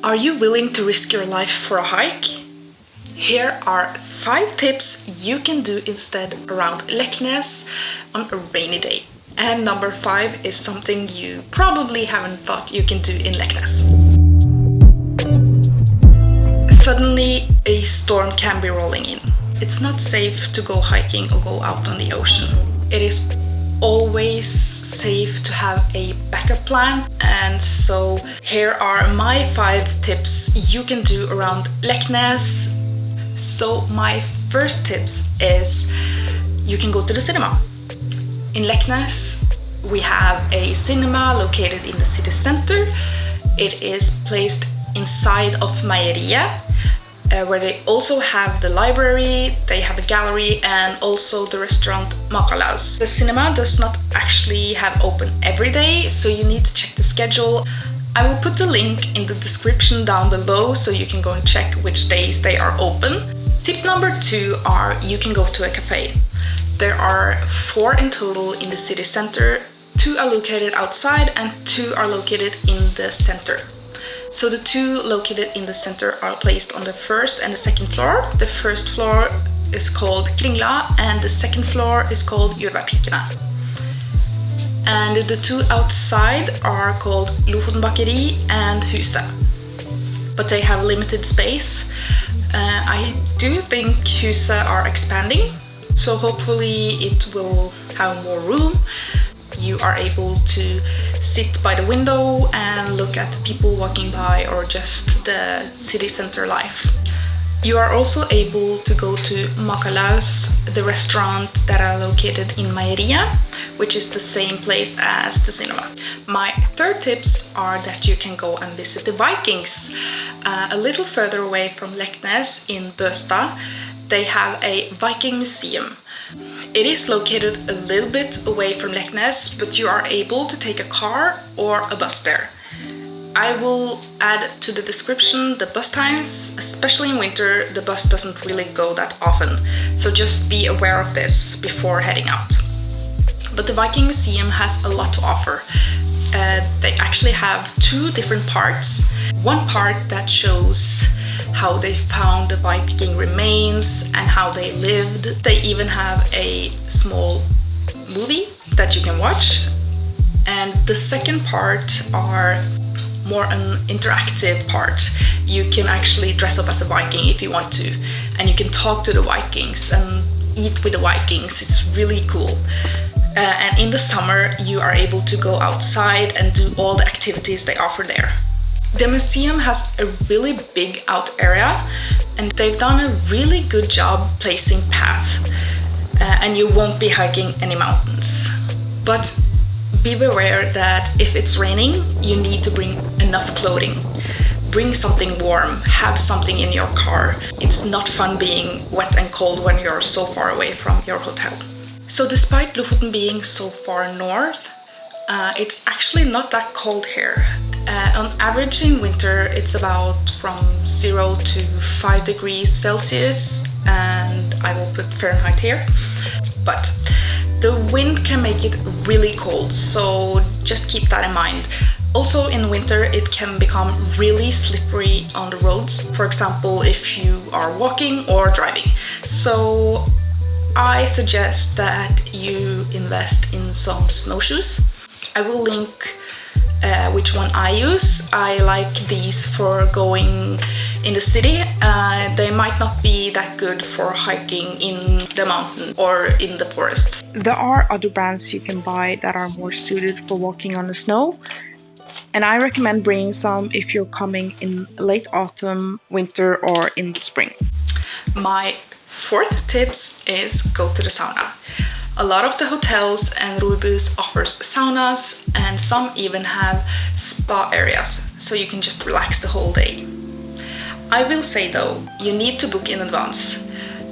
Are you willing to risk your life for a hike? Here are 5 tips you can do instead around Leknes on a rainy day. And number 5 is something you probably haven't thought you can do in Leknes. Suddenly, a storm can be rolling in. It's not safe to go hiking or go out on the ocean. It is always safe to have a backup plan, and so here are my 5 tips you can do around Leknes. So my first tips is you can go to the cinema. In Leknes we have a cinema located in the city center. It is placed inside of Meieria, where they also have the library, they have a gallery, and also the restaurant Makalaus. The cinema does not actually have open every day, so you need to check the schedule. I will put the link in the description down below so you can go and check which days they are open. Tip number 2 are you can go to a cafe. There are 4 in total in the city center. 2 are located outside and 2 are located in the center. So the 2 located in the center are placed on the first and the second floor. The first floor is called Kringla and the second floor is called Jordbærpikene. And the 2 outside are called Lofoten Bakeri and Huset. But they have limited space. I do think Huset are expanding, so hopefully it will have more room. You are able to sit by the window and look at the people walking by or just the city center life. You are also able to go to Makalaus, the restaurant that are located in Meieria, which is the same place as the cinema. My third tips are that you can go and visit the Vikings. A little further away from Leknes in Bøstad, they have a Viking museum. It is located a little bit away from Leknes, but you are able to take a car or a bus there. I will add to the description the bus times. Especially in winter, the bus doesn't really go that often, so just be aware of this before heading out. But the Viking Museum has a lot to offer. They actually have 2 different parts. One part that shows how they found the Viking remains and how they lived. They even have a small movie that you can watch. And the second part are more an interactive part. You can actually dress up as a Viking if you want to, and you can talk to the Vikings and eat with the Vikings. It's really cool. And in the summer you are able to go outside and do all the activities they offer there. The museum has a really big out area and they've done a really good job placing paths, and you won't be hiking any mountains. But be aware that if it's raining, you need to bring enough clothing. Bring something warm, have something in your car. It's not fun being wet and cold when you're so far away from your hotel. So despite Lofoten being so far north, it's actually not that cold here. On average in winter it's about from 0 to 5 degrees Celsius, and I will put Fahrenheit here. But the wind can make it really cold, so just keep that in mind. Also in winter it can become really slippery on the roads, for example if you are walking or driving. So I suggest that you invest in some snowshoes. I will link which one I use. I like these for going in the city. They might not be that good for hiking in the mountain or in the forests. There are other brands you can buy that are more suited for walking on the snow, and I recommend bringing some if you're coming in late autumn, winter or in the spring. My 4th tips is go to the sauna. A lot of the hotels and Røde offers saunas, and some even have spa areas, so you can just relax the whole day. I will say though, you need to book in advance.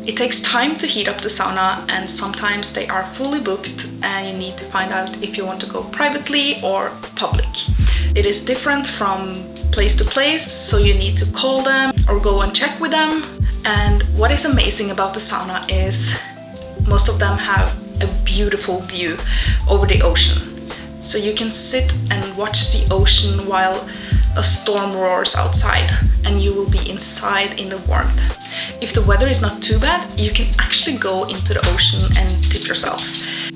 It takes time to heat up the sauna, and sometimes they are fully booked and you need to find out if you want to go privately or public. It is different from place to place, so you need to call them or go and check with them. And what is amazing about the sauna is most of them have a beautiful view over the ocean. So you can sit and watch the ocean while a storm roars outside and you will be inside in the warmth. If the weather is not too bad, you can actually go into the ocean and dip yourself.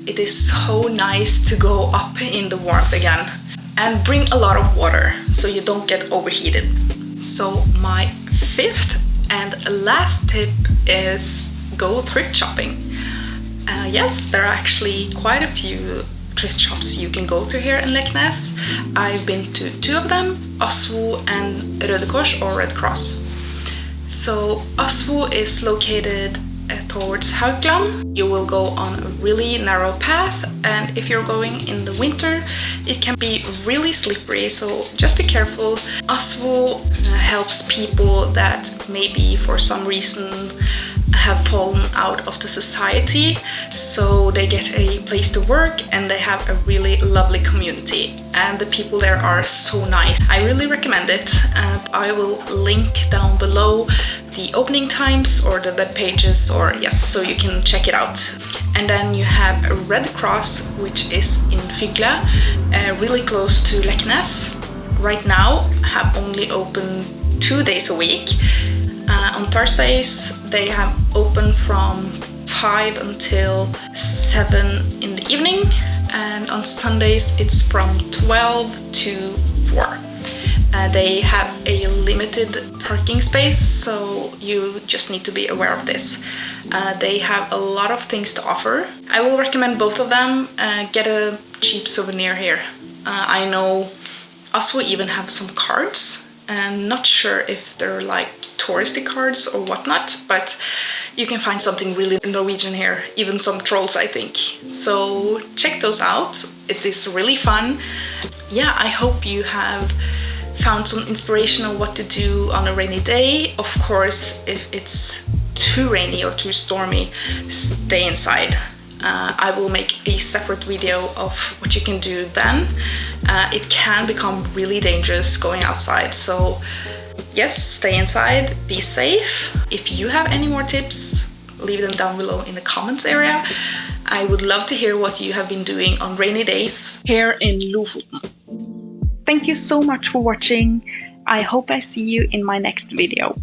It is so nice to go up in the warmth again. And bring a lot of water so you don't get overheated. So my fifth and last tip is go thrift shopping. Yes, there are actually quite a few thrift shops you can go to here in Leknes. I've been to 2 of them, ASVO and Røde or Red Cross. So ASVO is located towards Haugland. You will go on a really narrow path, and if you're going in the winter, it can be really slippery, so just be careful. ASVO helps people that maybe for some reason have fallen out of the society, so they get a place to work and they have a really lovely community, and the people there are so nice. I really recommend it, and I will link down below the opening times or the web pages, or yes, so you can check it out. And then you have a Red Cross, which is in Fygle, really close to Leknes. Right now have only open 2 days a week. On Thursdays they have open from 5 until 7 in the evening, and on Sundays it's from 12 to 4. They have a limited parking space, so you just need to be aware of this. They have a lot of things to offer. I will recommend both of them. Get a cheap souvenir here. I know ASVO even have some cards. I'm not sure if they're like touristy cards or whatnot, but you can find something really Norwegian here, even some trolls, I think. So check those out. It is really fun. Yeah, I hope you have found some inspiration on what to do on a rainy day. Of course, if it's too rainy or too stormy, stay inside. I will make a separate video of what you can do then. It can become really dangerous going outside, so yes, stay inside, be safe. If you have any more tips, leave them down below in the comments area. I would love to hear what you have been doing on rainy days here in Lofoten. Thank you so much for watching. I hope I see you in my next video.